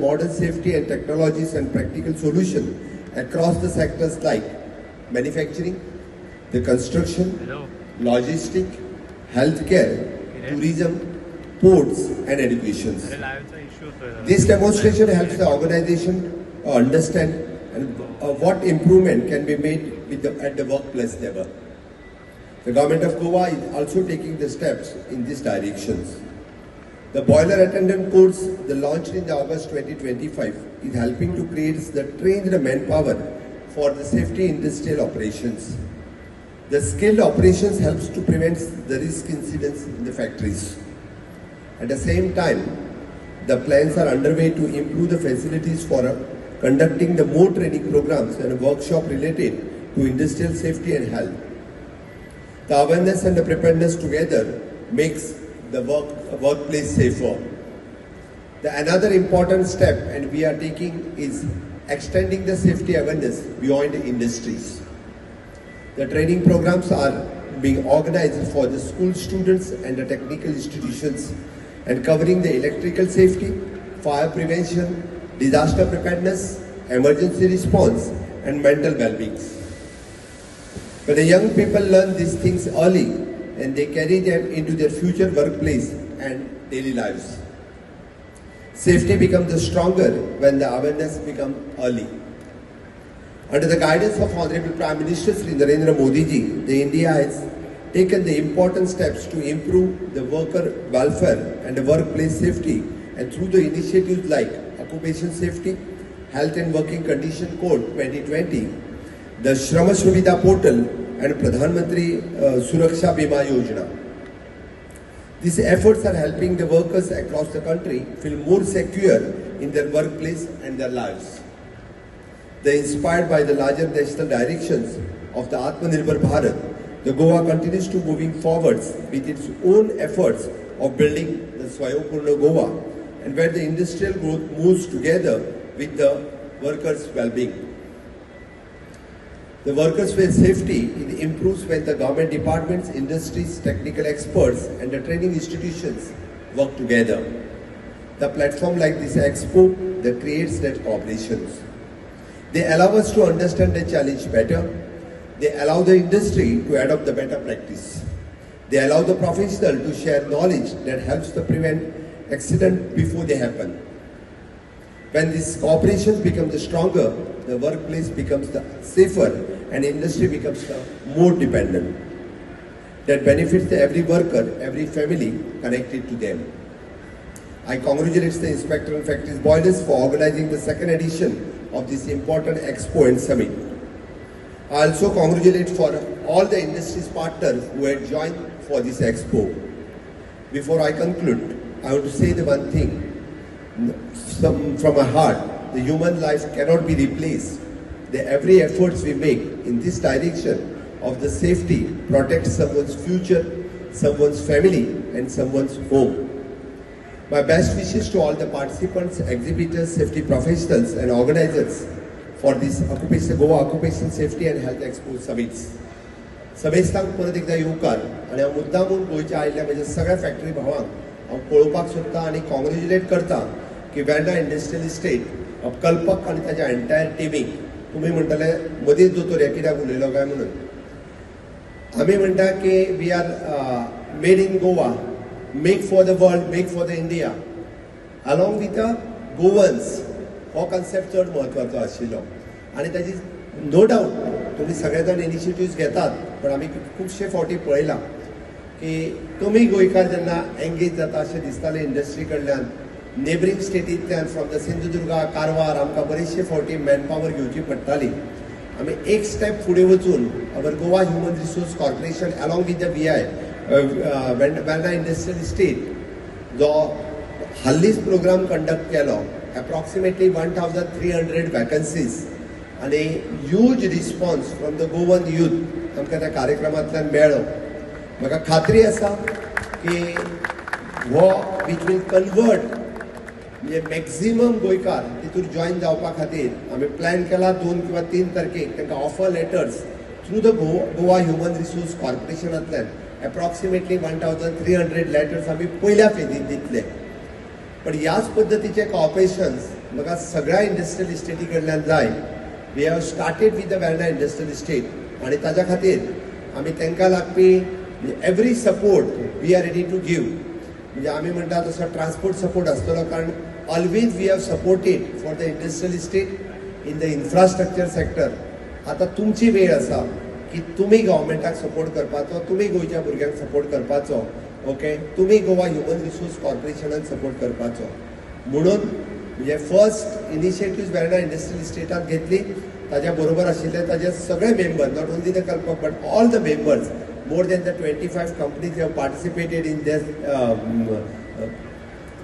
modern safety and technologies and practical solutions across the sectors like manufacturing, the construction, logistics, healthcare, tourism, ports and education. This demonstration helps the organization understand what improvement can be made at the workplace level. The government of Goa is also taking the steps in these directions. The boiler attendant course, launched in August 2025, is helping to create the trained manpower for the safety industrial operations. The skilled operations helps to prevent the risk incidents in the factories. At the same time, the plans are underway to improve the facilities for conducting the more training programs and workshop related to industrial safety and health. The awareness and the preparedness together makes the workplace safer. Another important step and we are taking is extending the safety awareness beyond the industries. The training programs are being organized for the school students and the technical institutions and covering the electrical safety, fire prevention, disaster preparedness, emergency response and mental well-being. When the young people learn these things early, and they carry them into their future workplace and daily lives. Safety becomes stronger when the awareness becomes early. Under the guidance of Honorable Prime Minister Shri Narendra Modi ji, the India has taken the important steps to improve the worker welfare and the workplace safety, and through the initiatives like Occupation Safety, Health and Working Condition Code 2020, the Shram Suvidha Portal and Pradhan Mantri Suraksha Bima Yojana. These efforts are helping the workers across the country feel more secure in their workplace and their lives. They inspired by the larger national directions of the Atmanirbhar Bharat, the Goa continues to moving forwards with its own efforts of building the Swayapurna Goa, and where the industrial growth moves together with the workers' well-being. The workers' safety improves when the government departments, industries, technical experts and the training institutions work together. The platform like this expo that creates that cooperations. They allow us to understand the challenge better. They allow the industry to adopt the better practice. They allow the professional to share knowledge that helps to prevent accidents before they happen. When these cooperations become stronger, the workplace becomes safer and industry becomes more dependent. That benefits every worker, every family connected to them. I congratulate the Inspector and Factories Boilers for organizing the second edition of this important expo and summit. I also congratulate for all the industry's partners who had joined for this expo. Before I conclude, I want to say the one thing from my heart: the human life cannot be replaced. Every efforts we make in this direction of the safety protects someone's future, someone's family and someone's home. My best wishes to all the participants, exhibitors, safety professionals and organizers for this Goa Occupation Safety and Health Expo Summits. सभेस्थांक परत एकदा येवकार आणि हांव मुद्दामून गोंयच्या आयिल्ल्या म्हज्या सगळ्या फॅक्टरी भावांक हांव पळोवपाक सोदतां आनी कॉंग्रॅच्युलेट करता की वेर्ना इंडस्ट्रियल इस्टेट कल्पक आनी ताच्या एंटायर टिमीक तुम्ही म्हणटले मदींच दोतोर ह्या कित्याक उलयलो काय म्हणून. आमी म्हणटा की we are made in Goa, make for the world, make for the India. Along with the Goans हो कन्सेप्ट चड म्हत्वाचो आशिल्लो आनी ताची नो डावट तुम्ही सगळे जाण इनिशिएटिव्ह घेतात, पण आमी खुबशे फावटी पळयलां की तुमी गोंयकार जेन्ना एंगेज जाता अशें दिसतालें इंडस्ट्री कडल्यान, neighbouring स्टेटींतल्यान from the Sindhudurga, Karwar आमकां बरेचशे फावटी मॅनपॉवर घेवची पडटाली. आमी एक स्टेप फुडें वचून our Goa human resource corporation along with the VI Verna industrial estate जो हाल्लीच प्रोग्राम कंडक्ट केलो, एप्रॉक्सिमेटली 1300 वॅकन्सीज आणि huge response from the Goan youth आमकां त्या कार्यक्रमांतल्यान मेळ्ळो. म्हाका खात्री आसा की हो वीच वील कन्वर्ट म्हणजे मॅक्झिमम गोंयकार तितून जॉईन जावपा खातीर आमी प्लॅन केला 2 किंवा 3 तारखेक तांकां offer letters through the Goa human resource कॉर्पोरेशनांतल्यान एप्रॉक्सिमेटली 1300 लेटर्स आमी पयल्या फेजीन दितले. पण ह्याच पद्धतीचे कॉपरेशन्स म्हाका सगळ्या इंडस्ट्रियल इस्टेटी कडल्यान जाय. We have started with the Verna industrial estate आनी ताज्या खातीर आमी तांकां लागपी every support we are ready to give. म्हणजे आमी म्हणटा तसो ट्रान्सपोर्ट सपोर्ट आसतलो, कारण always we have supported for the industrial estate in the infrastructure sector. आतां तुमची वेळ आसा की तुमी गव्हर्मेंटाक सपोर्ट करपाचो, तुमी गोंयच्या भुरग्यांक सपोर्ट करपाचो. ओके, तुमी गोवा ह्युमन रिसोर्स कॉर्पोरेशनाक सपोर्ट करपाचो. म्हणून म्हणजे फर्स्ट इनिशिएटिव्ह वेर्ना इंडस्ट्रियल इस्टेटात घेतली. ताज्या बरोबर आशिल्ले ताजे सगळे मेंबर, नॉट ओन्ली द कल्पक but all the members, more than the 25 companies have participated in this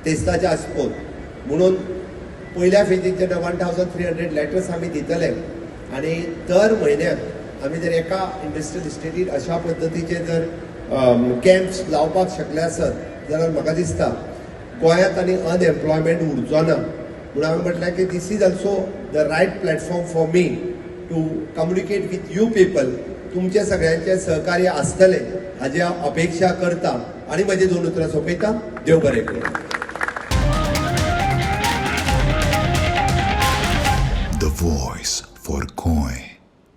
टेस्टाच्या आस्पोत. म्हणून पहिल्या फेजीक जेन्ना 1300 लेटर्स आमी दितले आनी दर म्हयन्याक आमी जर एका इंडस्ट्रियल इस्टेटीत अशा पद्दतीचे जर कॅम्प्स लावपाक शकले आसत जाल्यार म्हाका दिसता गोंयांत आनी अनएम्प्लॉयमेंट उरचो ना. म्हणून हांवें म्हटलें की this is also the right platform for me to communicate with you people. तुमचे सगळ्यांचे सहकार्य आसतले हाजी हांव अपेक्षा करता आनी म्हजी 2 उतरां सोंपयता. देव बरें करूं. The voice for Goy.